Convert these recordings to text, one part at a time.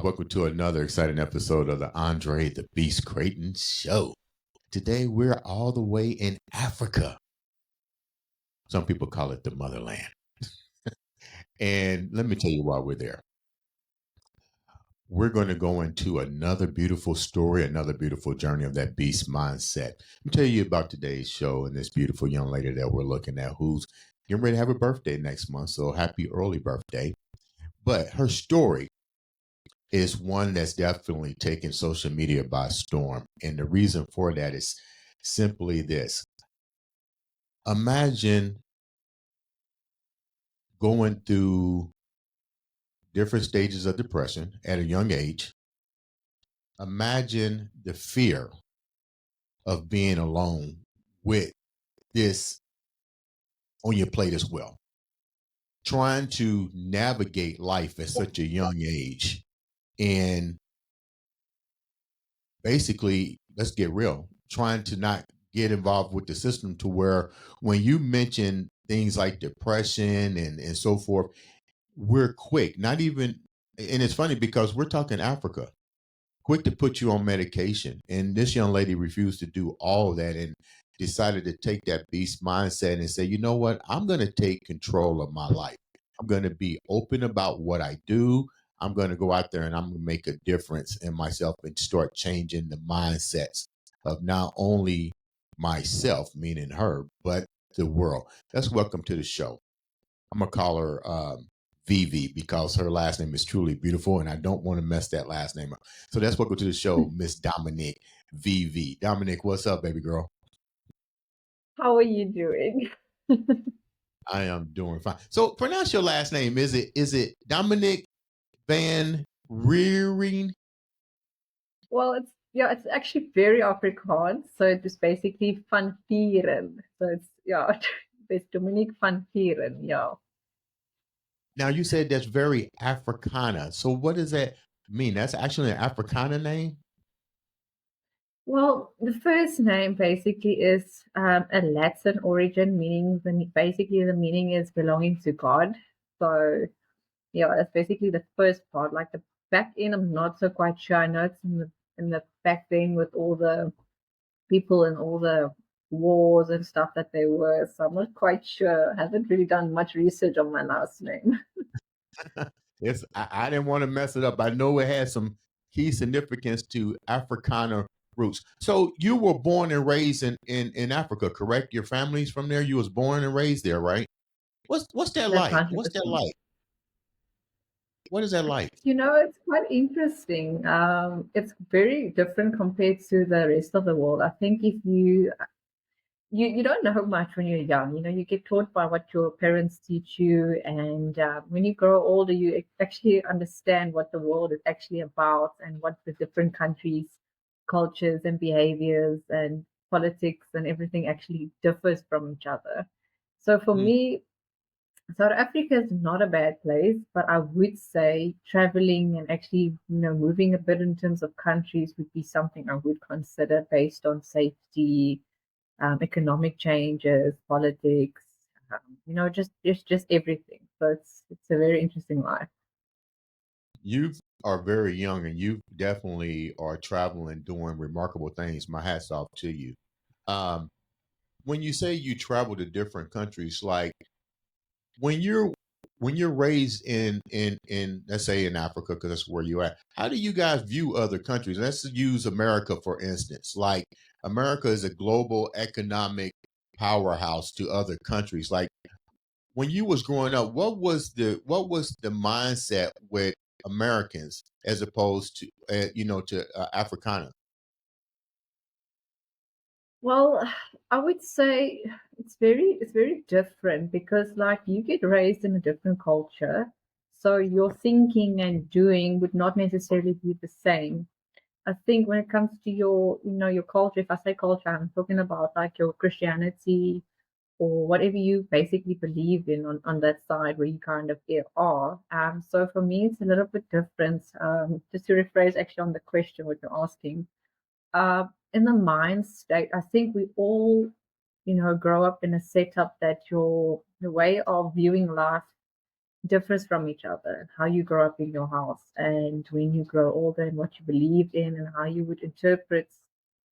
Welcome to another exciting episode of the Andre The Beast Crayton Show. Today, we're all the way in Africa. Some people call it the motherland. And let me tell you why we're there. We're going to go into another beautiful story, another beautiful journey of that beast mindset. Let me tell you about today's show and this beautiful young lady that we're looking at who's getting ready to have a birthday next month. So happy early birthday. But her story is one that's definitely taken social media by storm. And the reason for that is simply this. Imagine going through different stages of depression at a young age. Imagine the fear of being alone with this on your plate as well. Trying to navigate life at such a young age. And basically, let's get real, trying to not get involved with the system to where when you mention things like depression and so forth, we're quick, not even, and it's funny because we're talking Africa, quick to put you on medication. And this young lady refused to do all of that and decided to take that beast mindset and say, you know what, I'm going to take control of my life. I'm going to be open about what I do. I'm going to go out there and I'm going to make a difference in myself and start changing the mindsets of not only myself, meaning her, but the world. Let's welcome to the show. I'm going to call her Vivi because her last name is truly beautiful and I don't want to mess that last name up. So let's welcome to the show, Miss Dominique Vivi. Dominique, what's up, baby girl? How are you doing? I am doing fine. So pronounce your last name. Is it Dominique Van Vuuren? Well, it's actually very Afrikaans. So it is basically Van Vuuren. So it's Dominique Van Vuuren. Yeah. Now you said that's very Africana. So what does that mean? That's actually an Africana name? Well, the first name basically is a Latin origin, meaning basically the meaning is belonging to God. So yeah, that's basically the first part. Like the back end, I'm not so quite sure. I know it's in the back then with all the people and all the wars and stuff that they were. So I'm not quite sure. I haven't really done much research on my last name. I didn't want to mess it up. I know it has some key significance to Africana roots. So you were born and raised in Africa, correct? Your family's from there. You was born and raised there, right? What's that That's like? What's that 100%. like? What is that like? It's quite interesting. It's very different compared to the rest of the world. I think if you don't know much when you're young. You get taught by what your parents teach you, and when you grow older, you actually understand what the world is actually about and what the different countries, cultures, and behaviors and politics and everything actually differs from each other. So for Mm. me, South Africa is not a bad place, but I would say traveling and actually, moving a bit in terms of countries would be something I would consider based on safety, economic changes, politics, just everything. So it's a very interesting life. You are very young and you definitely are traveling, doing remarkable things. My hat's off to you. Um, when you say you travel to different countries, like when you're raised in let's say in Africa, because that's where you're at, how do you guys view other countries? Let's use America for instance. Like America is a global economic powerhouse to other countries. Like when you was growing up, what was the mindset with Americans as opposed to Africana? Well, I would say it's very different because like you get raised in a different culture, so your thinking and doing would not necessarily be the same. I think when it comes to your culture, if I say culture, I'm talking about like your Christianity, or whatever you basically believe in on that side where you kind of are. So for me, it's a little bit different. Just to rephrase actually on the question what you're asking, uh, in the mind state, I think we all, grow up in a setup that the way of viewing life differs from each other. How you grow up in your house, and when you grow older, and what you believed in, and how you would interpret,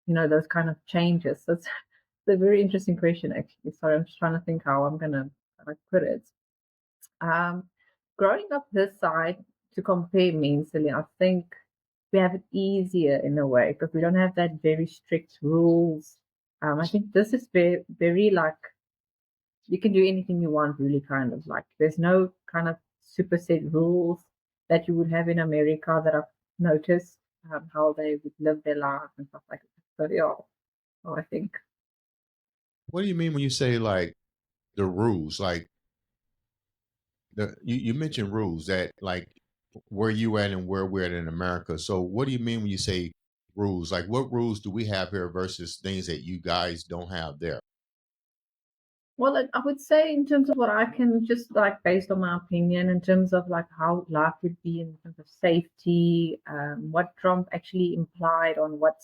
those kind of changes. So it's a very interesting question, actually. Sorry, I'm just trying to think how I'm gonna put it. Um, Growing up this side to compare mentally, I think we have it easier in a way because we don't have that very strict rules. I think this is very, very like you can do anything you want, really, kind of like there's no kind of super set rules that you would have in America that I've noticed how they would live their life and stuff like that. So yeah, so I think. What do you mean when you say like the rules? Like you mentioned rules that like where you at and where we're at in America. So what do you mean when you say rules? Like what rules do we have here versus things that you guys don't have there? Well, I would say in terms of what I can just like based on my opinion, in terms of like how life would be in terms of safety, what Trump actually implied on what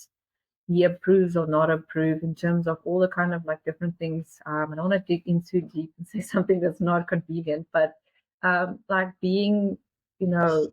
he approves or not approve in terms of all the kind of like different things. I don't want to dig in too deep and say something that's not convenient, but like being, you know,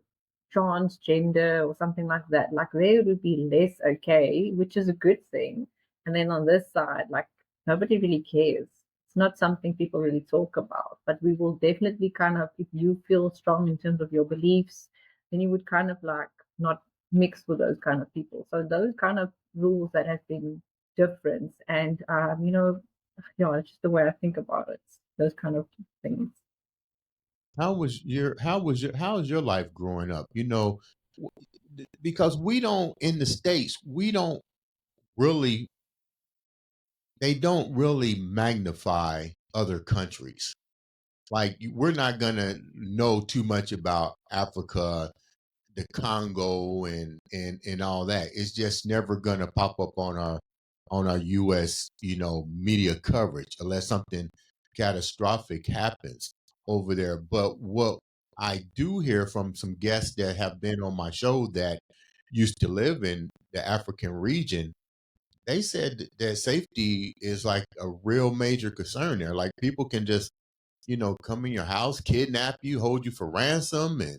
transgender or something like that, like there would be less okay, which is a good thing. And then on this side, like nobody really cares. It's not something people really talk about, but we will definitely kind of, if you feel strong in terms of your beliefs, then you would kind of like not mix with those kind of people. So those kind of rules that have been different, and it's just the way I think about it. Those kind of things. How was your life growing up? Because we don't in the states we don't really they don't really magnify other countries. Like we're not gonna know too much about Africa, the Congo, and all that. It's just never gonna pop up on our U.S. Media coverage unless something catastrophic happens over there. But what I do hear from some guests that have been on my show that used to live in the African region, they said that safety is like a real major concern there. Like people can just come in your house, kidnap you, hold you for ransom. And,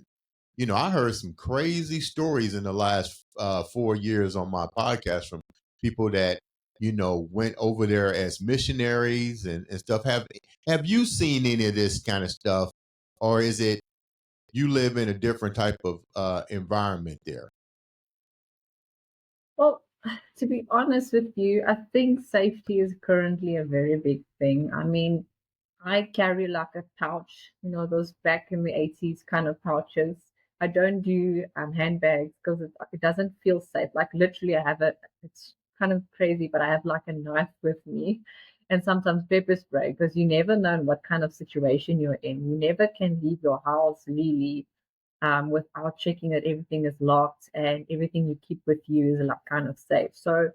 I heard some crazy stories in the last 4 years on my podcast from people that, went over there as missionaries and stuff. Have you seen any of this kind of stuff? Or is it you live in a different type of environment there? Well, to be honest with you, I think safety is currently a very big thing. I mean, I carry like a pouch, those back in the 80s kind of pouches. I don't do handbags because it doesn't feel safe. Like literally, I have it's kind of crazy, but I have like a knife with me and sometimes pepper spray because you never know what kind of situation you're in. You never can leave your house really without checking that everything is locked and everything you keep with you is like kind of safe. So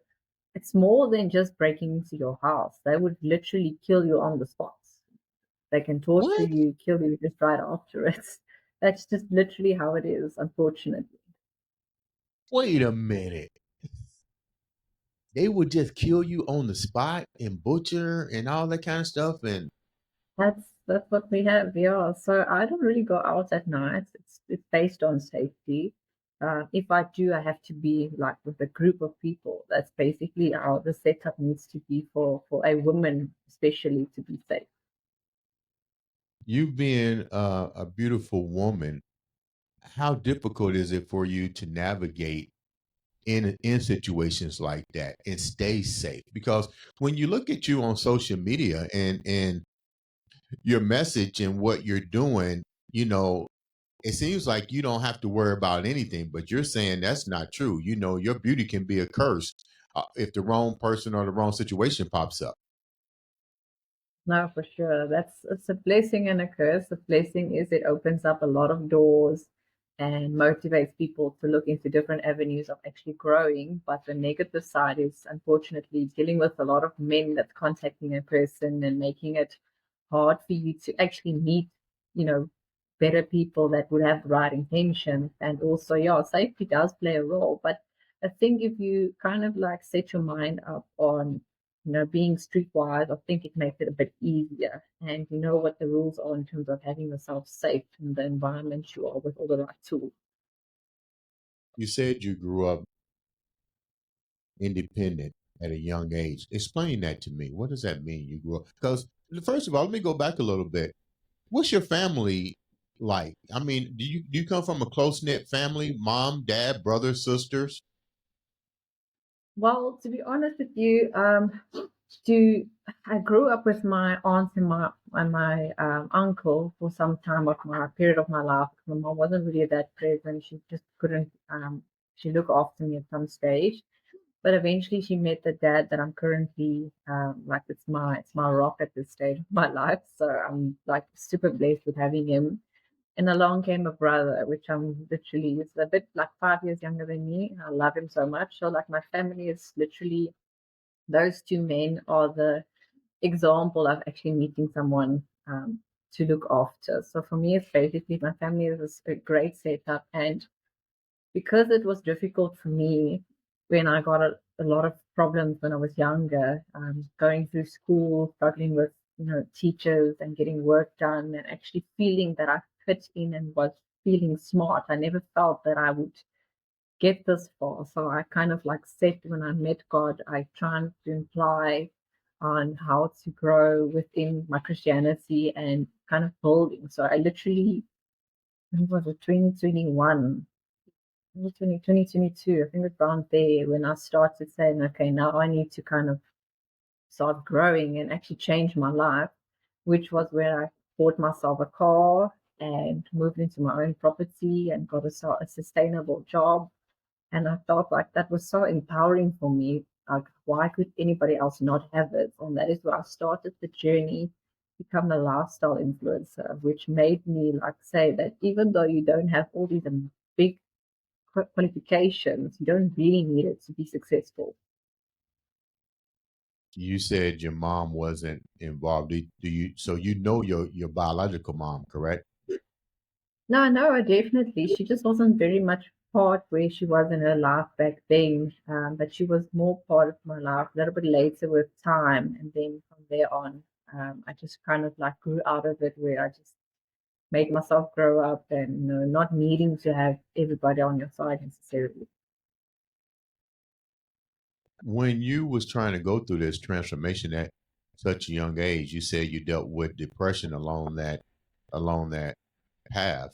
it's more than just breaking into your house. They would literally kill you on the spot. They can torture What? you, kill you just right after it. That's just literally how it is, unfortunately. Wait a minute. They would just kill you on the spot and butcher and all that kind of stuff. And That's what we have, yeah. So I don't really go out at night. It's based on safety. If I do, I have to be like with a group of people. That's basically how the setup needs to be for a woman, especially to be safe. you being a beautiful woman, how difficult is it for you to navigate in situations like that and stay safe? Because when you look at you on social media and your message and what you're doing, it seems like you don't have to worry about anything, but you're saying that's not true. Your beauty can be a curse if the wrong person or the wrong situation pops up. No, for sure. It's a blessing and a curse. The blessing is it opens up a lot of doors and motivates people to look into different avenues of actually growing. But the negative side is unfortunately dealing with a lot of men that's contacting a person and making it hard for you to actually meet, you know, better people that would have the right intentions. And also, yeah, safety does play a role. But I think if you kind of like set your mind up on, being streetwise, I think it makes it a bit easier. And you know what the rules are in terms of having yourself safe in the environment you are with all the right tools. You said you grew up independent at a young age. Explain that to me. What does that mean? You grew up because first of all, let me go back a little bit. What's your family like? I mean, do you come from a close knit family? Mom, dad, brothers, sisters? Well, to be honest with you, to I grew up with my aunt and my uncle for some time of my period of my life. My mom wasn't really that present. She just couldn't. She looked after me at some stage. But eventually, she met the dad that I'm currently like. It's my rock at this stage of my life. So I'm like super blessed with having him. And along came a brother, which I'm literally, it's a bit like 5 years younger than me. I love him so much. So, like, my family is literally, those two men are the example of actually meeting someone to look after. So, for me, it's basically my family is a great setup. And because it was difficult for me when I got a lot of problems when I was younger, going through school, struggling with teachers and getting work done, and actually feeling that I fit in and was feeling smart. I never felt that I would get this far. So I kind of like said when I met God, I tried to imply on how to grow within my Christianity and kind of building. So I literally, I think it was 2021 2022, I think it's around there when I started saying, okay, now I need to kind of start growing and actually change my life, which was where I bought myself a car and moved into my own property and got a sustainable job. And I felt like that was so empowering for me. Like, why could anybody else not have it? And that is where I started the journey, become a lifestyle influencer, which made me like say that even though you don't have all these big qualifications. You don't really need it to be successful. You said your mom wasn't involved. Do you? So you know your biological mom, correct? No, no, definitely. She just wasn't very much part where she was in her life back then, but she was more part of my life a little bit later with time. And then from there on, I just kind of like grew out of it where I just made myself grow up and not needing to have everybody on your side necessarily. When you was trying to go through this transformation at such a young age, you said you dealt with depression along that path.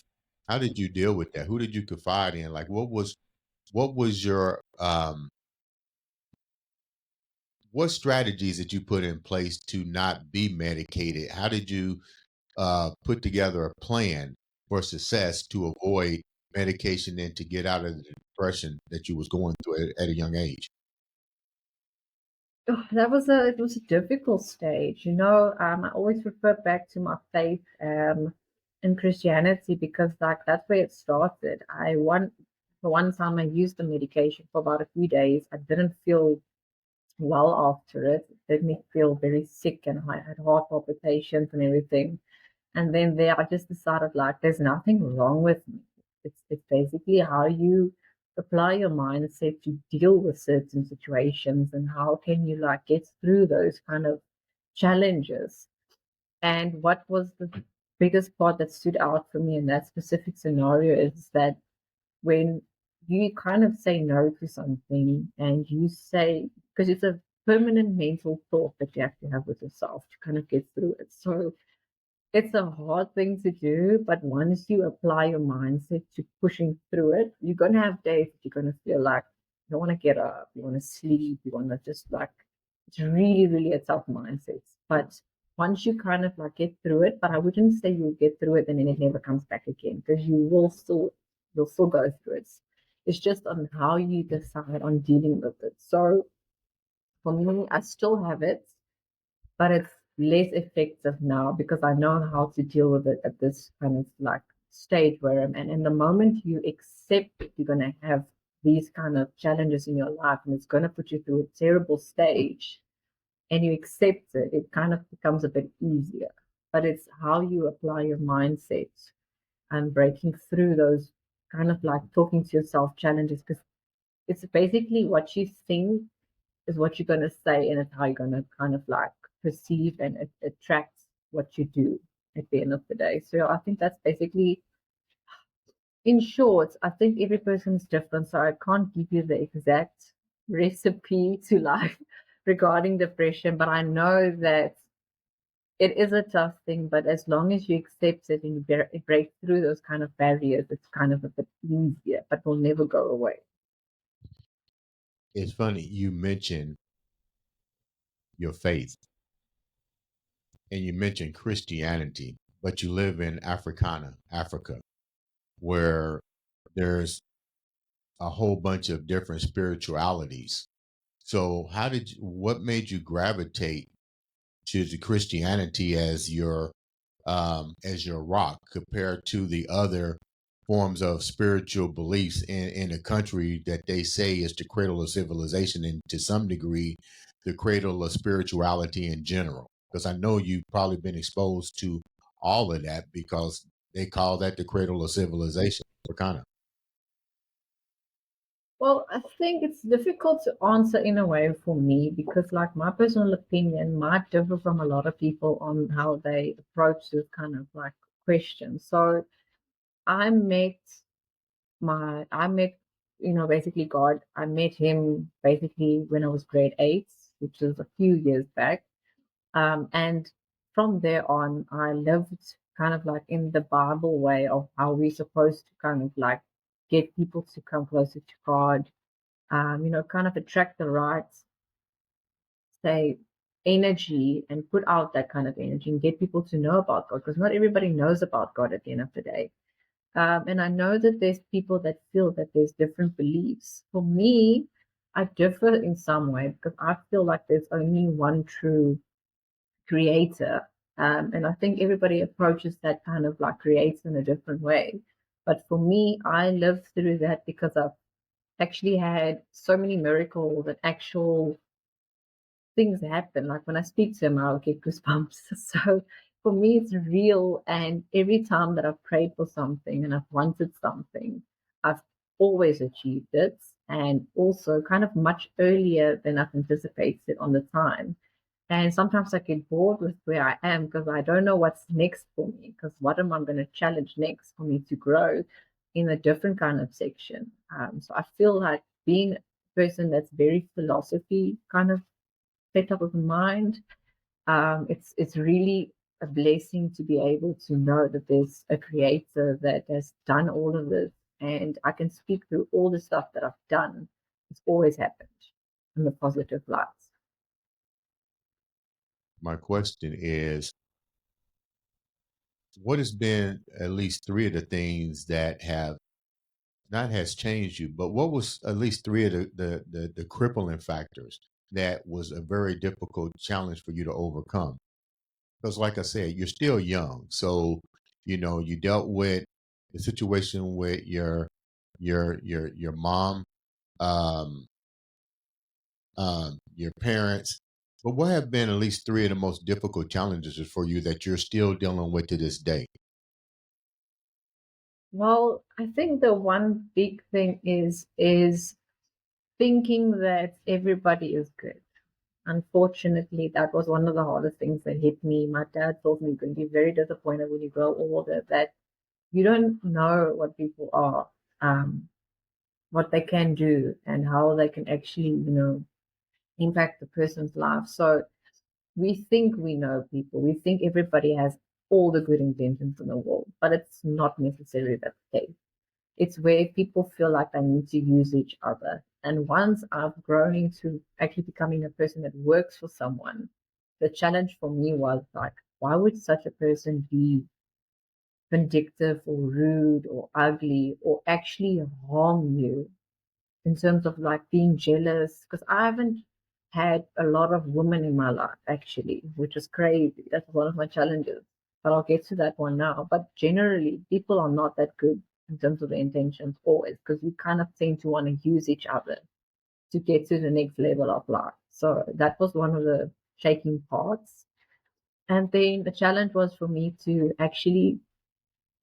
How did you deal with that? Who did you confide in? Like what was your what strategies did you put in place to not be medicated? How did you put together a plan for success to avoid medication and to get out of the depression that you was going through at a young age? Oh, it was a difficult stage. I always refer back to my faith in Christianity because like that's where it started. For one time I used the medication for about a few days. I didn't feel well after it. It made me feel very sick and I had heart palpitations and everything. And then there, I just decided like there's nothing wrong with me. It's basically how you apply your mindset to deal with certain situations and how can you like get through those kind of challenges. And what was the biggest part that stood out for me in that specific scenario is that when you kind of say no to something and you say, because it's a permanent mental thought that you have to have with yourself to kind of get through it. So it's a hard thing to do, but once you apply your mindset to pushing through it, you're gonna have days that you're gonna feel like you don't want to get up, you want to sleep, you want to just like it's really, really a tough mindset. But once you kind of like get through it, but I wouldn't say you'll get through it and then it never comes back again because you'll still go through it. It's just on how you decide on dealing with it. So for me, I still have it, but it's less effective now because I know how to deal with it at this kind of like stage where I'm in. And the moment you accept that you're going to have these kind of challenges in your life and it's going to put you through a terrible stage and you accept it, it kind of becomes a bit easier. But it's how you apply your mindset and breaking through those kind of like talking to yourself challenges, because it's basically what you think is what you're going to say, and it's how you're going to kind of like perceive and it attracts what you do at the end of the day. So I think that's basically, in short, I think every person's different, so I can't give you the exact recipe to life regarding depression, but I know that it is a tough thing, but as long as you accept it and you break through those kind of barriers, it's kind of a bit easier, but will never go away. It's funny you mentioned your faith and you mentioned Christianity, but you live in Africa, where there's a whole bunch of different spiritualities. So what made you gravitate to the Christianity as your rock compared to the other forms of spiritual beliefs in a country that they say is the cradle of civilization and to some degree the cradle of spirituality in general? Because I know you've probably been exposed to all of that because they call that the cradle of civilization. Kind of. Well, I think it's difficult to answer in a way for me because, like, my personal opinion might differ from a lot of people on how they approach this kind of like question. So I met I met, basically God. I met him basically when I was grade 8, which was a few years back. And from there on, I lived kind of like in the Bible way of how we're supposed to kind of like get people to come closer to God, kind of attract the right, say, energy and put out that kind of energy and get people to know about God because not everybody knows about God at the end of the day. And I know that there's people that feel that there's different beliefs. For me, I differ in some way because I feel like there's only one true creator. And I think everybody approaches that kind of like creator in a different way. But for me, I lived through that because I've actually had so many miracles and actual things happen. Like when I speak to him, I'll get goosebumps. So for me, it's real. And every time that I've prayed for something and I've wanted something, I've always achieved it. And also kind of much earlier than I've anticipated on the time. And sometimes I get bored with where I am because I don't know what's next for me. Because what am I going to challenge next for me to grow in a different kind of section? So I feel like being a person that's very philosophy kind of set up of mind, it's really a blessing to be able to know that there's a creator that has done all of this, and I can speak through all the stuff that I've done. It's always happened in the positive light. My question is, what has been at least three of the things that have not has changed you, but what was at least three of the crippling factors that was a very difficult challenge for you to overcome? Because, like I said, you're still young, so you dealt with the situation with your mom, um, your parents. But what have been at least three of the most difficult challenges for you that you're still dealing with to this day? Well, I think the one big thing is thinking that everybody is good. Unfortunately, that was one of the hardest things that hit me. My dad told me you're going to be very disappointed when you grow older that you don't know what people are, what they can do, and how they can actually, impact the person's life. So we think we know people. We think everybody has all the good intentions in the world, but it's not necessarily that case. It's where people feel like they need to use each other. And once I've grown into actually becoming a person that works for someone, the challenge for me was like, why would such a person be vindictive or rude or ugly or actually harm you in terms of like being jealous? Because I haven't had a lot of women in my life actually, which is crazy. That's one of my challenges. but I'll get to that one now. But generally, people are not that good in terms of the intentions always, because we kind of tend to want to use each other to get to the next level of life. So that was one of the shaking parts. And then the challenge was for me to actually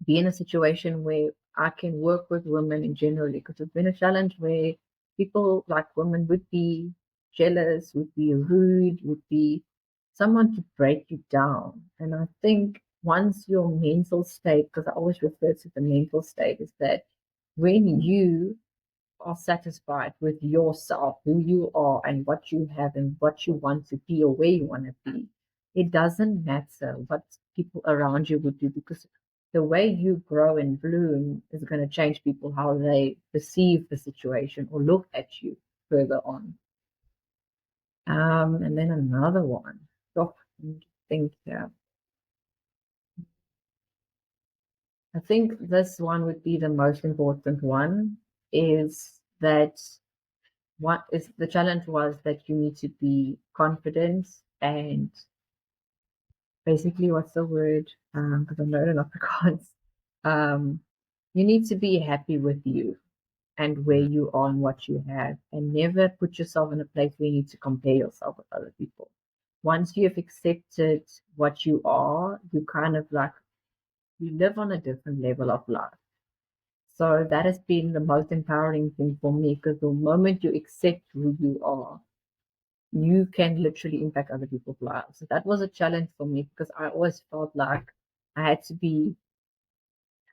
be in a situation where I can work with women in generally, because it's been a challenge where people like women would be jealous, would be rude, would be someone to break you down. And I think once your mental state, because I always refer to the mental state, is that when you are satisfied with yourself, who you are, and what you have, and what you want to be, or where you want to be. It doesn't matter what people around you would do, because the way you grow and bloom is going to change people how they perceive the situation or look at you further on. And then another one. Oh, I think yeah. I think this one would be the most important one. Is that what is the challenge was that you need to be confident and basically what's the word? Because I'm not in Afrikaans. Um, you need to be happy with you and where Mm. you are and what you have, and never put yourself in a place where you need to compare yourself with other people. Once you have accepted what you are, you kind of like you live on a different level of life. So that has been the most empowering thing for me, because the moment you accept who you are, you can literally impact other people's lives. So that was a challenge for me, because I always felt like I had to be,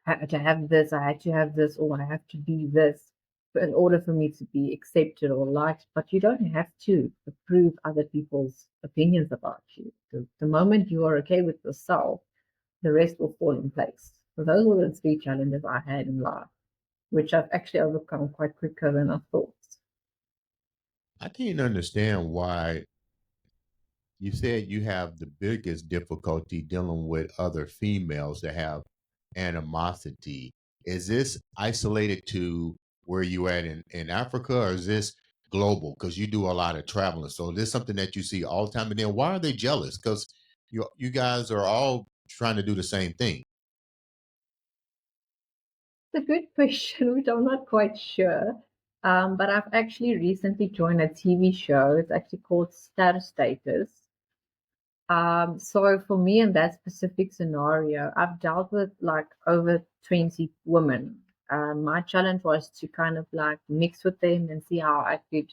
I had to have this, I had to have this, or I have to be this in order for me to be accepted or liked. But you don't have to approve other people's opinions about you. The moment you are okay with yourself, the rest will fall in place. So those were the three challenges I had in life, which I've actually overcome quite quicker than I thought. I can't understand why you said you have the biggest difficulty dealing with other females that have animosity. Is this isolated to where you at in Africa, or is this global? Because you do a lot of traveling. So this something that you see all the time. And then why are they jealous? Because you guys are all trying to do the same thing. It's a good question, which I'm not quite sure. But I've actually recently joined a TV show. It's actually called Star Status. So for me in that specific scenario, I've dealt with like over 20 women. My challenge was to kind of like mix with them and see how I could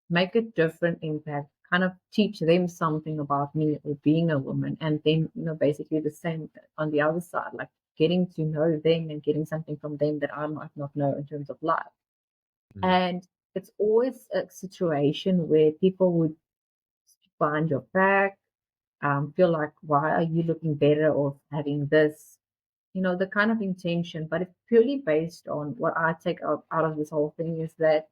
make a different impact, kind of teach them something about me or being a woman, and then basically the same on the other side, like getting to know them and getting something from them that I might not know in terms of life. Mm. And it's always a situation where people would find your back, feel like, why are you looking better or having this? The kind of intention, but it's purely based on what I take out of this whole thing is that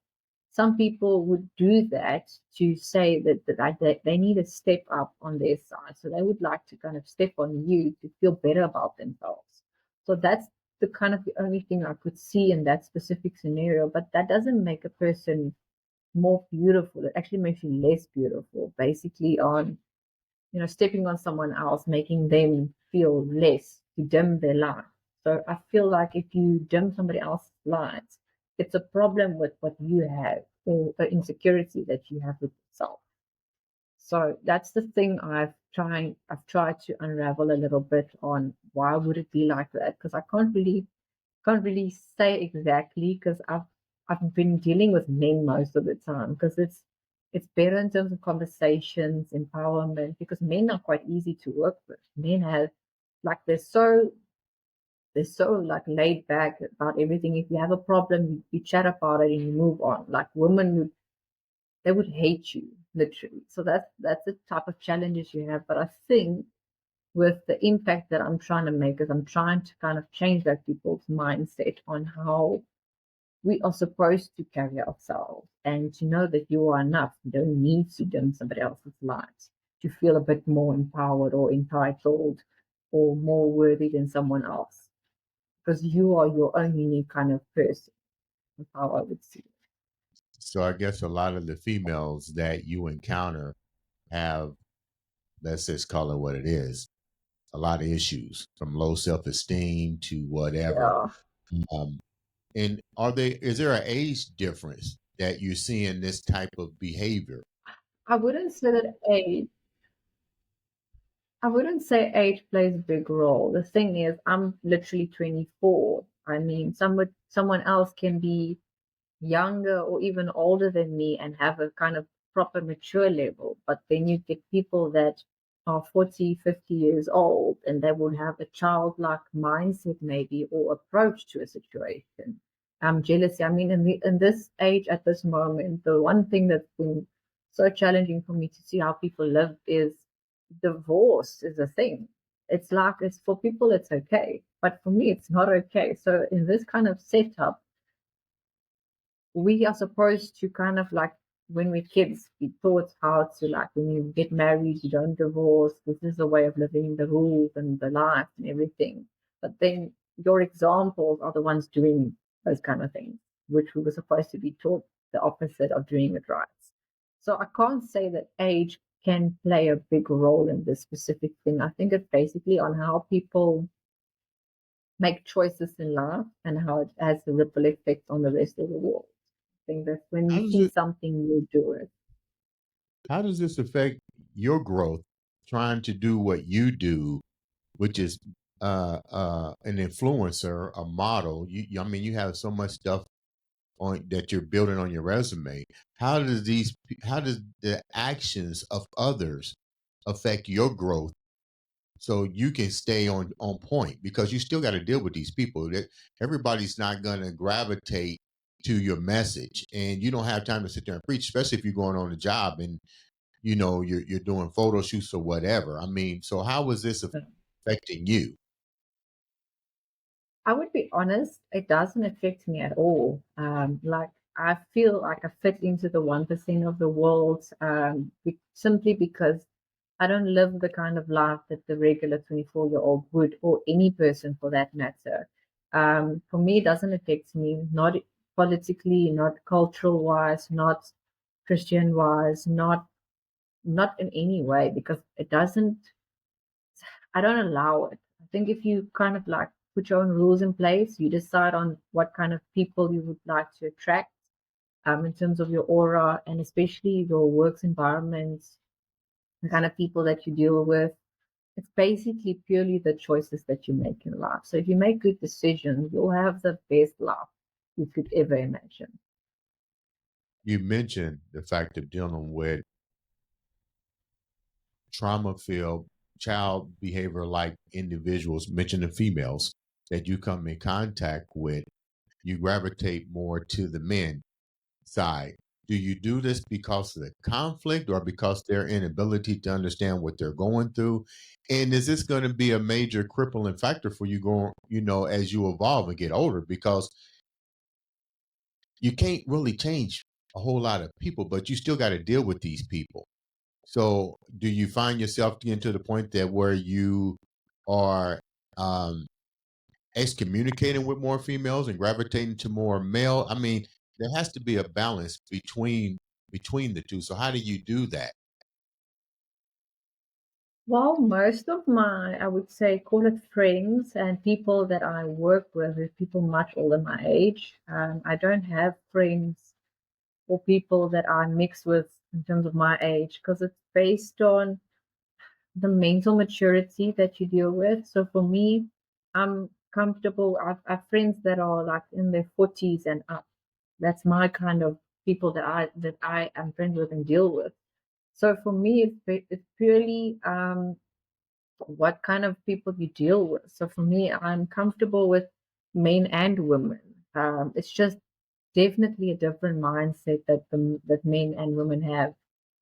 some people would do that to say that they need a step up on their side. So they would like to kind of step on you to feel better about themselves. So that's the kind of the only thing I could see in that specific scenario. But that doesn't make a person more beautiful. It actually makes you less beautiful, basically on stepping on someone else, making them feel less, to dim their light. So I feel like if you dim somebody else's light, it's a problem with what you have or the insecurity that you have with yourself. So that's the thing I've tried to unravel a little bit on why would it be like that? Because I can't really say exactly, because I've been dealing with men most of the time, because it's better in terms of conversations, empowerment, because men are quite easy to work with. Men have like they're so like laid back about everything. If you have a problem, you chat about it and you move on. Like women they would hate you literally. So that's the type of challenges you have. But I think with the impact that I'm trying to make is I'm trying to kind of change that people's mindset on how we are supposed to carry ourselves and to know that you are enough. You don't need to dim somebody else's light to feel a bit more empowered or entitled or more worthy than someone else, because you are your own unique kind of person. That's how I would see it. So I guess a lot of the females that you encounter have, let's just call it what it is, a lot of issues from low self-esteem to whatever. Yeah. Um, and is there an age difference that you see in this type of behavior? I wouldn't say that age. I wouldn't say age plays a big role. The thing is, I'm literally 24. I mean, someone else can be younger or even older than me and have a kind of proper mature level. But then you get people that are 40, 50 years old and they will have a childlike mindset maybe or approach to a situation. Jealousy. I mean, in this age at this moment, the one thing that's been so challenging for me to see how people live is divorce is a thing. It's like it's for people it's okay, but for me it's not okay. So in this kind of setup, we are supposed to kind of like when we're kids be taught how to like when you get married you don't divorce, this is the way of living, the rules and the life and everything. But then your examples are the ones doing those kind of things, which we were supposed to be taught the opposite of doing it right. So I can't say that age can play a big role in this specific thing. I think it's basically on how people make choices in life and how it has a ripple effect on the rest of the world. I think that when you How does see it something, you do it. how does this affect your growth trying to do what you do, which is an influencer, a model? I mean, you have so much stuff on that you're building on your resume. How does the actions of others affect your growth so you can stay on point, because you still got to deal with these people that everybody's not going to gravitate to your message, and you don't have time to sit there and preach, especially if you're going on a job and you're doing photo shoots or whatever. I mean, so how is this affecting you? I would be honest, it doesn't affect me at all. Like I feel like I fit into the 1% of the world, simply because I don't live the kind of life that the regular 24-year-old would, or any person for that matter. For me, it doesn't affect me, not politically, not cultural wise, not Christian wise, not in any way, because it doesn't. I don't allow it. I think if you kind of like put your own rules in place, you decide on what kind of people you would like to attract, in terms of your aura and especially your works environments, the kind of people that you deal with. It's basically purely the choices that you make in life. So if you make good decisions, you'll have the best life you could ever imagine. You mentioned the fact of dealing with trauma filled child behavior like individuals, mention the females that you come in contact with, you gravitate more to the men side. Do you do this because of the conflict or because their inability to understand what they're going through? And is this going to be a major crippling factor for you going, as you evolve and get older? Because you can't really change a whole lot of people, but you still got to deal with these people. So do you find yourself getting to the point that where you are um, excommunicating with more females and gravitating to more male? I mean, there has to be a balance between the two. So how do you do that? Well, most of my, I would say, call it friends and people that I work with is people much older my age. I don't have friends or people that I mix with in terms of my age because it's based on the mental maturity that you deal with. So for me, I'm comfortable. I've friends that are like in their 40s and up. That's my kind of people that I am friends with and deal with. So for me, it's purely what kind of people you deal with. So for me, I'm comfortable with men and women. It's just definitely a different mindset that men and women have,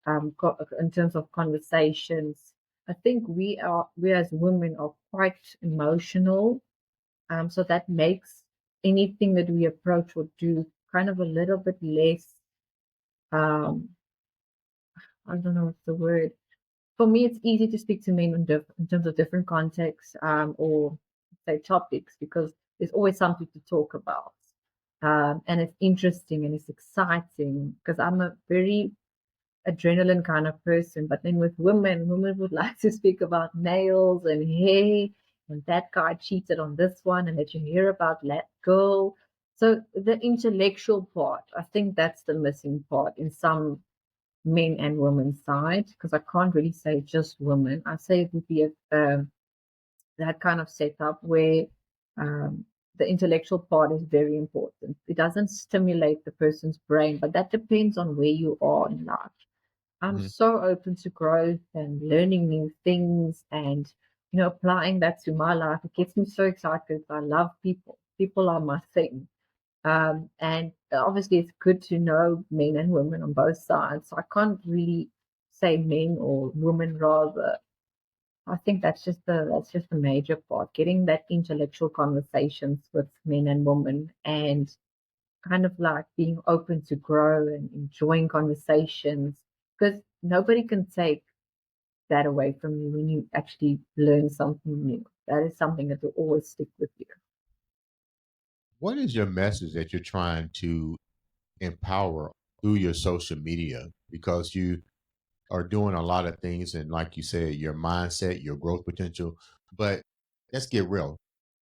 in terms of conversations. I think we as women are quite emotional, so that makes anything that we approach or do kind of a little bit less. Um, I don't know what's the word. For me, it's easy to speak to men in terms of different contexts, or say topics, because there's always something to talk about, and it's interesting and it's exciting because I'm a very adrenaline kind of person. But then with women would like to speak about nails and hair, and that guy cheated on this one, and that you hear about that girl. So the intellectual part, I think that's the missing part in some men and women's side, because I can't really say just women. I say it would be that kind of setup where um, the intellectual part is very important. It doesn't stimulate the person's brain, but that depends on where you are in life. I'm Mhm. so open to growth and learning new things and applying that to my life. It gets me so excited. I love people. People are my thing. And obviously, it's good to know men and women on both sides. So I can't really say men or women rather. I think that's just the major part, getting that intellectual conversations with men and women, and kind of like being open to grow and enjoying conversations, because nobody can take that away from you when you actually learn something new. That is something that will always stick with you. What is your message that you're trying to empower through your social media? Because you are doing a lot of things, and like you said, your mindset, your growth potential. But let's get real.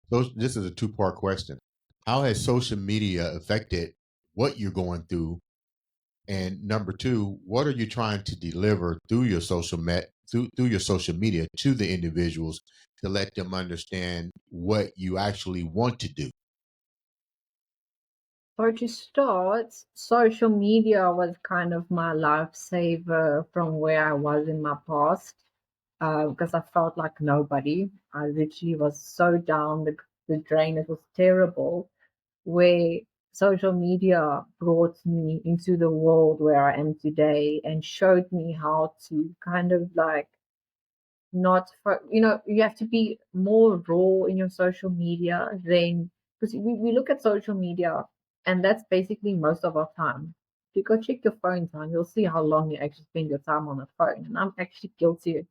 So this is a two-part question. How has social media affected what you're going through? And number two, what are you trying to deliver through your through your social media to the individuals to let them understand what you actually want to do? So to start, social media was kind of my lifesaver from where I was in my past, because I felt like nobody. I literally was so down the drain. It was terrible. Where social media brought me into the world where I am today and showed me how to kind of like not for you have to be more raw in your social media than, because we look at social media and that's basically most of our time. If you go check your phone time, you'll see how long you actually spend your time on the phone, and I'm actually guilty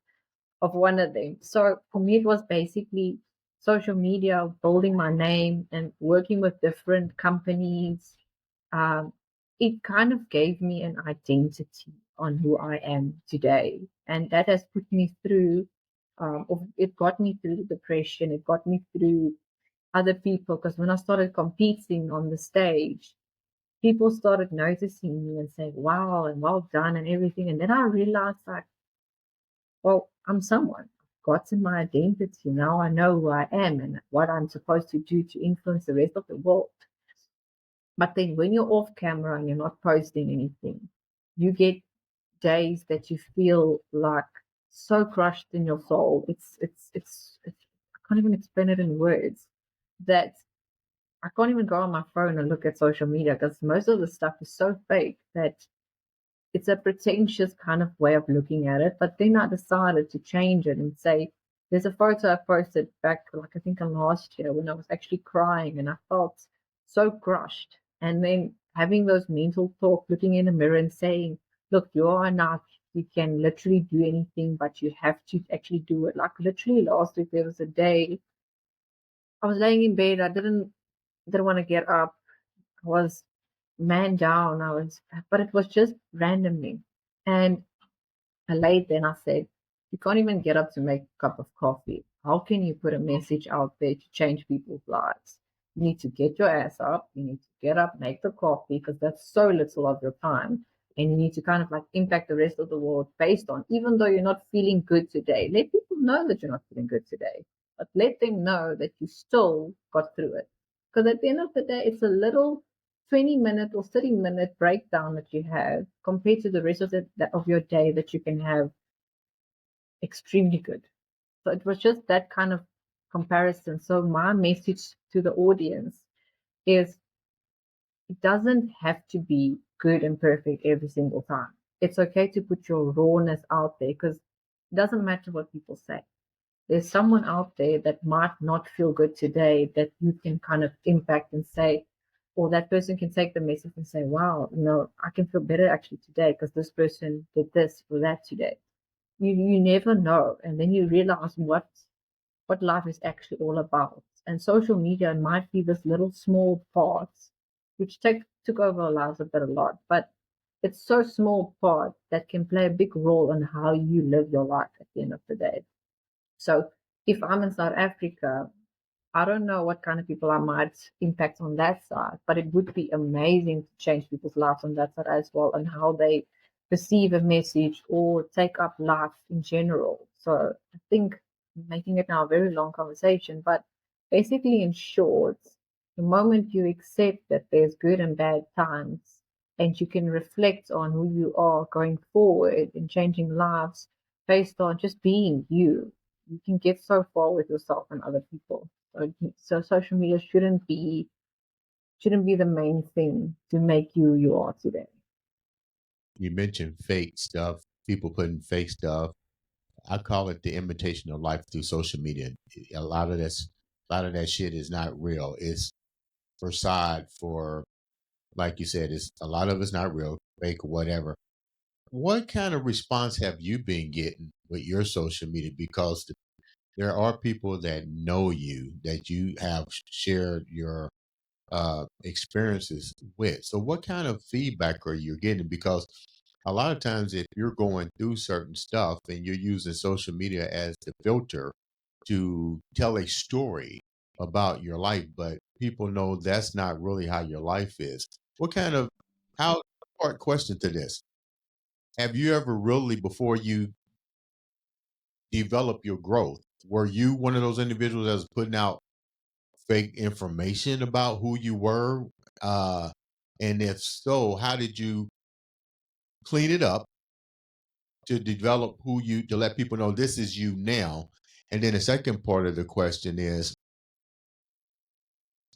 of one of them. So for me, it was basically social media, building my name and working with different companies. Um, it kind of gave me an identity on who I am today. And that has put me through, it got me through depression, it got me through other people. Because when I started competing on the stage, people started noticing me and saying, wow, and well done, and everything. And then I realized, like, well, I'm someone. I've gotten my identity. Now I know who I am and what I'm supposed to do to influence the rest of the world. But then when you're off camera and you're not posting anything, you get days that you feel like so crushed in your soul. It's I can't even explain it in words. That I can't even go on my phone and look at social media, because most of the stuff is so fake that it's a pretentious kind of way of looking at it. But then I decided to change it and say, there's a photo I posted back, like I think in last year, when I was actually crying and I felt so crushed. And then having those mental talk, looking in the mirror and saying, look, you are enough. You can literally do anything, but you have to actually do it. Like literally last week, there was a day I was laying in bed. I didn't want to get up. I was man down. But it was just randomly. And I laid there and I said, you can't even get up to make a cup of coffee. How can you put a message out there to change people's lives? You need to get your ass up. You need to get up, make the coffee, because that's so little of your time. And you need to kind of like impact the rest of the world based on, even though you're not feeling good today, let people know that you're not feeling good today, but let them know that you still got through it. Because at the end of the day, it's a little 20-minute or 30-minute breakdown that you have compared to the rest of your day that you can have extremely good. So it was just that kind of comparison. So my message to the audience is, it doesn't have to be good and perfect every single time. It's okay to put your rawness out there, because it doesn't matter what people say. There's someone out there that might not feel good today that you can kind of impact and say, or that person can take the message and say, wow, I can feel better actually today because this person did this or that today. You never know. And then you realize what life is actually all about. And social media might be this little small parts which took over our lives a bit a lot. But it's so small part that can play a big role in how you live your life at the end of the day. So if I'm in South Africa, I don't know what kind of people I might impact on that side, but it would be amazing to change people's lives on that side as well, and how they perceive a message or take up life in general. So I think making it now a very long conversation, but basically in short, the moment you accept that there's good and bad times and you can reflect on who you are going forward and changing lives based on just being you can get so far with yourself and other people. So social media shouldn't be the main thing to make you who you are today. You mentioned fake stuff, people putting fake stuff. I call it the imitation of life through social media. A lot of this, a lot of that shit is not real. It's facade for, like you said, it's a lot of it's not real, fake or whatever. What kind of response have you been getting with your social media? Because there are people that know you, that you have shared your experiences with. So, what kind of feedback are you getting? Because a lot of times, if you're going through certain stuff and you're using social media as the filter to tell a story about your life, but people know that's not really how your life is. What kind of, how, part question to this, have you ever really, before you develop your growth, were you one of those individuals that was putting out fake information about who you were? Uh, and if so, how did you clean it up to develop who you, to let people know this is you now? And then the second part of the question is,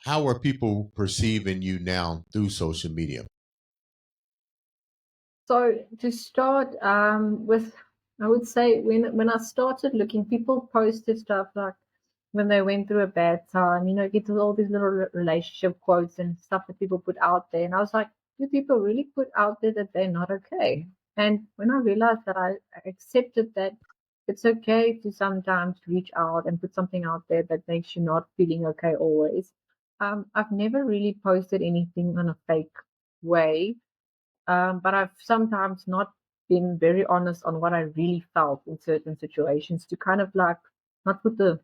how are people perceiving you now through social media? So to start with, I would say when I started looking, people posted stuff like when they went through a bad time, get all these little relationship quotes and stuff that people put out there. And I was like, do people really put out there that they're not okay? And when I realized that, I accepted that it's okay to sometimes reach out and put something out there that makes you not feeling okay always. I've never really posted anything in a fake way, but I've sometimes not been very honest on what I really felt in certain situations to kind of like not put the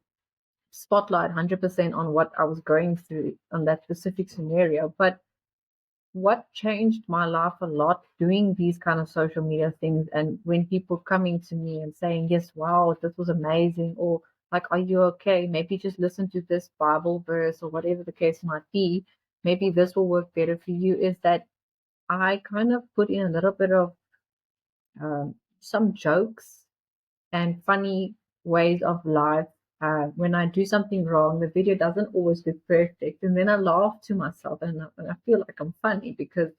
spotlight 100% on what I was going through on that specific scenario. But what changed my life a lot doing these kind of social media things, and when people coming to me and saying, yes, wow, this was amazing, or like, are you okay? Maybe just listen to this Bible verse or whatever the case might be. Maybe this will work better for you. Is that I kind of put in a little bit of some jokes and funny ways of life. When I do something wrong, the video doesn't always look perfect. And then I laugh to myself, and I feel like I'm funny because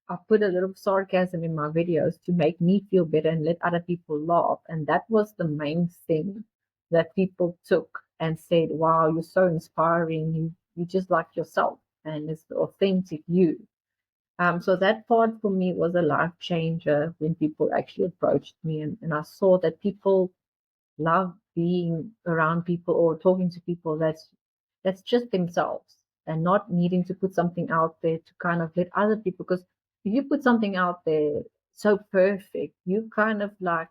I put a little sarcasm in my videos to make me feel better and let other people laugh. And that was the main thing that people took and said, wow, you're so inspiring. You just like yourself, and it's the authentic you. So that part for me was a life changer when people actually approached me, and I saw that people love being around people or talking to people that's just themselves and not needing to put something out there to kind of let other people, because if you put something out there so perfect, you kind of like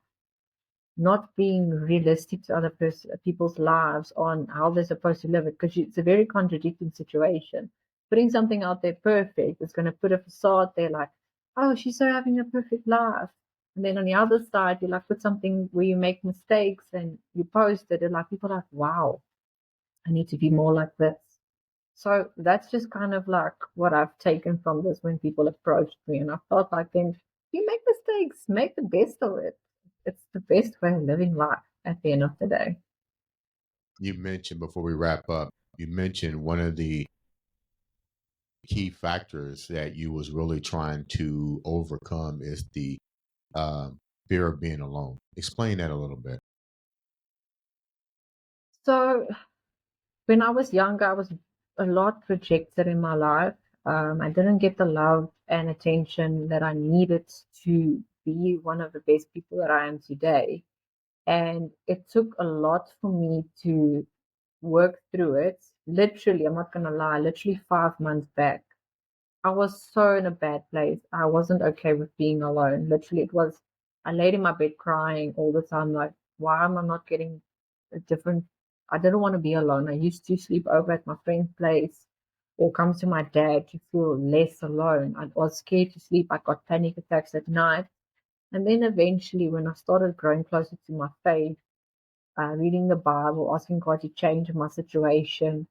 not being realistic to other people's lives on how they're supposed to live it, because it's a very contradicting situation. Putting something out there perfect is going to put a facade there like, oh, she's so having a perfect life. And then on the other side, you like put something where you make mistakes and you post it, and like people are like, wow, I need to be more like this. So that's just kind of like what I've taken from this when people approached me. And I felt like, then you make mistakes, make the best of it. It's the best way of living life at the end of the day. You mentioned, before we wrap up, you mentioned one of the key factors that you was really trying to overcome is the uh, fear of being alone. Explain that a little bit. So when I was younger, I was a lot rejected in my life. I didn't get the love and attention that I needed to be one of the best people that I am today. And it took a lot for me to work through it. Literally, I'm not going to lie, literally 5 months back, I was so in a bad place. I wasn't okay with being alone. Literally, it was, I laid in my bed crying all the time, like, why am I not getting a different? I didn't want to be alone. I used to sleep over at my friend's place or come to my dad to feel less alone. I was scared to sleep. I got panic attacks at night. And then eventually, when I started growing closer to my faith, reading the Bible, asking God to change my situation,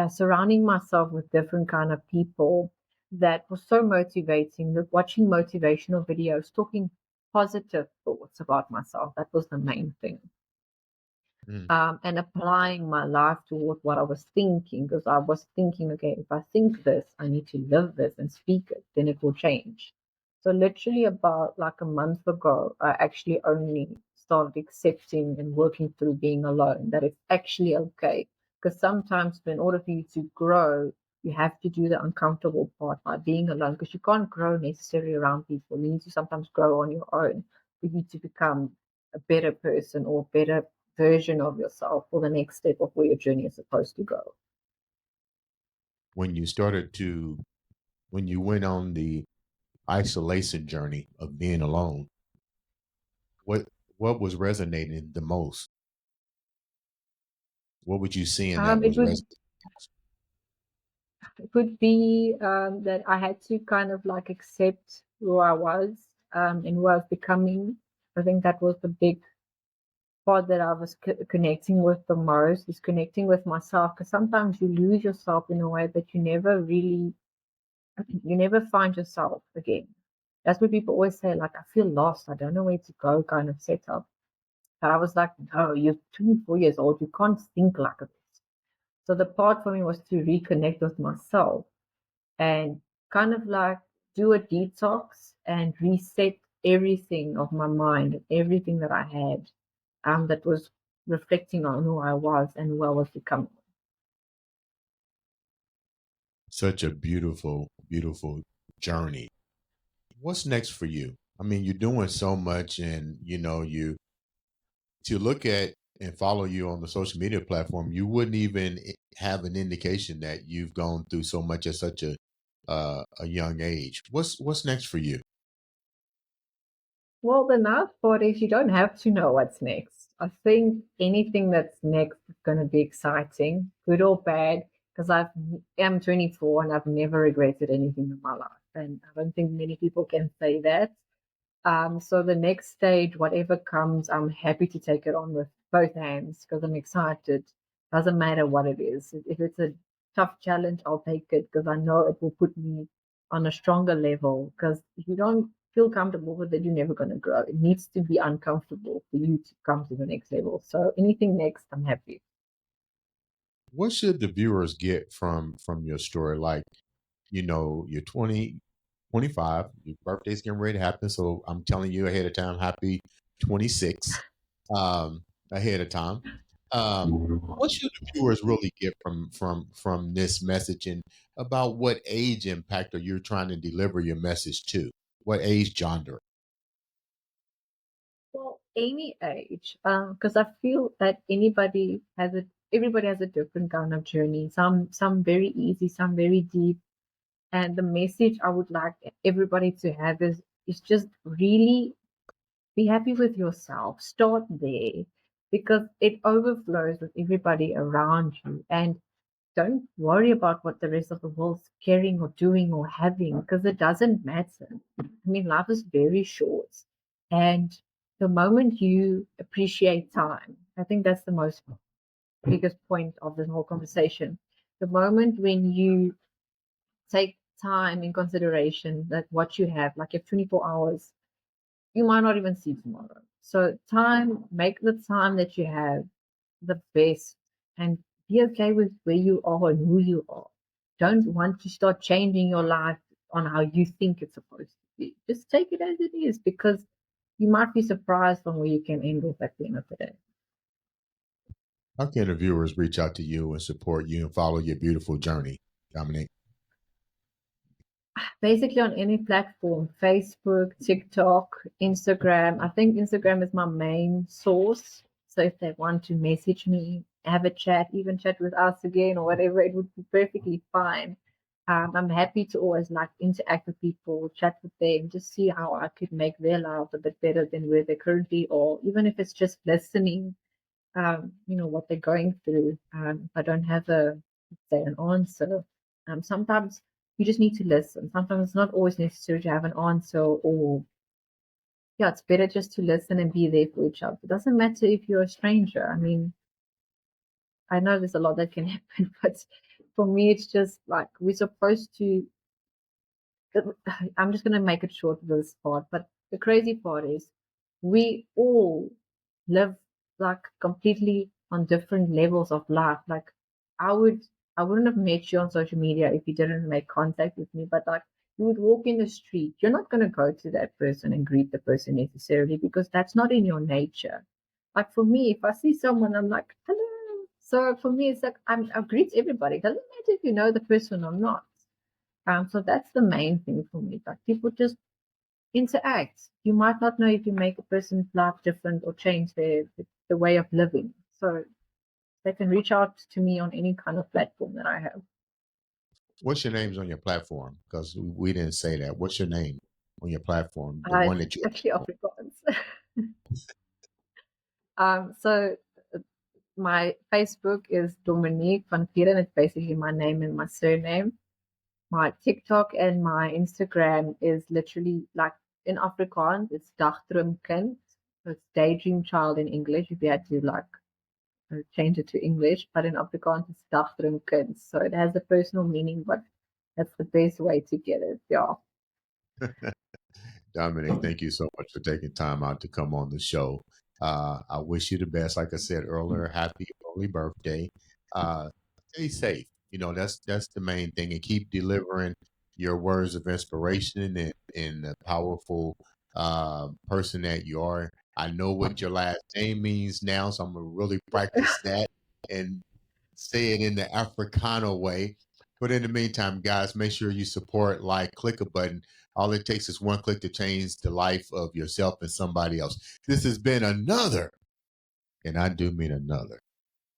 surrounding myself with different kind of people that was so motivating. Watching motivational videos, talking positive thoughts about myself. That was the main thing. Mm. And applying my life toward what I was thinking, because I was thinking, okay, if I think this, I need to live this and speak it, then it will change. So literally about like a month ago, I actually only started accepting and working through being alone, that it's actually okay. Because sometimes in order for you to grow, you have to do the uncomfortable part by being alone, because you can't grow necessarily around people. You need to sometimes grow on your own for you to become a better person or better version of yourself for the next step of where your journey is supposed to go. When you started to, when you went on the isolation journey of being alone, what what was resonating the most? What would you seeing that It was would resonating the most? it would be that I had to kind of like accept who I was and who I was becoming. I think that was the big part that I was connecting with the most, is connecting with myself. Because sometimes you lose yourself in a way that you never find yourself again. That's what people always say, like, I feel lost. I don't know where to go, kind of setup. But I was like, no, you're 24 years old. You can't think like this. So the part for me was to reconnect with myself and kind of like do a detox and reset everything of my mind, everything that I had, that was reflecting on who I was and who I was becoming. Such a beautiful, beautiful journey. What's next for you? I mean, you're doing so much, and you know, you to look at and follow you on the social media platform, you wouldn't even have an indication that you've gone through so much at such a young age. What's next for you? Well, the nice part is you don't have to know what's next. I think anything that's next is going to be exciting, good or bad, because am 24 and I've never regretted anything in my life. And I don't think many people can say that. So the next stage, whatever comes, I'm happy to take it on with both hands because I'm excited. Doesn't matter what it is. If it's a tough challenge, I'll take it because I know it will put me on a stronger level. Because if you don't feel comfortable with it, you're never going to grow. It needs to be uncomfortable for you to come to the next level. So anything next, I'm happy. What should the viewers get from your story? Like, you know, you're 20, 25, your birthday's getting ready to happen. So I'm telling you ahead of time, happy 26 ahead of time. What should the viewers really get from this message, and about what age impact are you trying to deliver your message to? What age genre? Well, any age, because I feel that everybody has a different kind of journey. Some very easy, some very deep. And the message I would like everybody to have is just really be happy with yourself. Start there because it overflows with everybody around you. And don't worry about what the rest of the world's caring or doing or having because it doesn't matter. I mean, life is very short. And the moment you appreciate time, I think that's the most biggest point of this whole conversation. The moment when you take time in consideration that what you have, like you have 24 hours, you might not even see tomorrow. So make the time that you have the best and be okay with where you are and who you are. Don't want to start changing your life on how you think it's supposed to be. Just take it as it is because you might be surprised on where you can end up at the end of the day. How can the viewers reach out to you and support you and follow your beautiful journey, Dominique? Basically on any platform, Facebook, TikTok, Instagram. I think Instagram is my main source. So if they want to message me, have a chat, even chat with us again or whatever, it would be perfectly fine. I'm happy to always like interact with people, chat with them, just see how I could make their lives a bit better than where they currently are, even if it's just listening, what they're going through. If I don't have say, an answer, sometimes you just need to listen. Sometimes it's not always necessary to have an answer, or yeah, it's better just to listen and be there for each other. It doesn't matter if you're a stranger. I mean, I know there's a lot that can happen, but for me, it's just like we're supposed to. I'm just going to make it short for this part, but the crazy part is we all live like completely on different levels of life. Like I would, I wouldn't have met you on social media if you didn't make contact with me. But like you would walk in the street, you're not going to go to that person and greet the person necessarily because that's not in your nature. Like for me, if I see someone, I'm like, hello. So for me, it's like I greet everybody. It doesn't matter if you know the person or not. So that's the main thing for me. Like people just interact. You might not know if you make a person's life different or change the way of living. So they can reach out to me on any kind of platform that I have. What's your names on your platform? Because we didn't say that. What's your name on your platform? The It's one that you. actually Afrikaans. So my Facebook is Dominique Van Vuuren. It's basically my name and my surname. My TikTok and my Instagram is literally like in Afrikaans, it's Dagdroomkind. So it's daydream child in English if you had to like change it to English, but in Afrikaans it's Dagdroomkind. So it has a personal meaning, but that's the best way to get it. Yeah. Dominic, thank you so much for taking time out to come on the show. I wish you the best. Like I said earlier, happy early birthday. Stay safe. That's the main thing, and keep delivering your words of inspiration and the powerful person that you are. I know what your last name means now, so I'm gonna really practice that and say it in the Africano way. But in the meantime, guys, make sure you support, like, click a button. All it takes is one click to change the life of yourself and somebody else. This has been another, and I do mean another,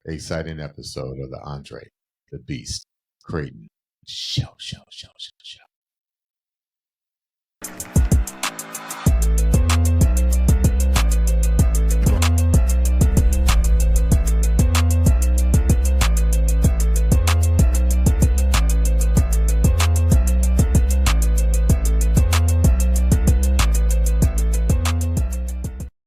exciting episode of the Andre the Beast Crayton Show.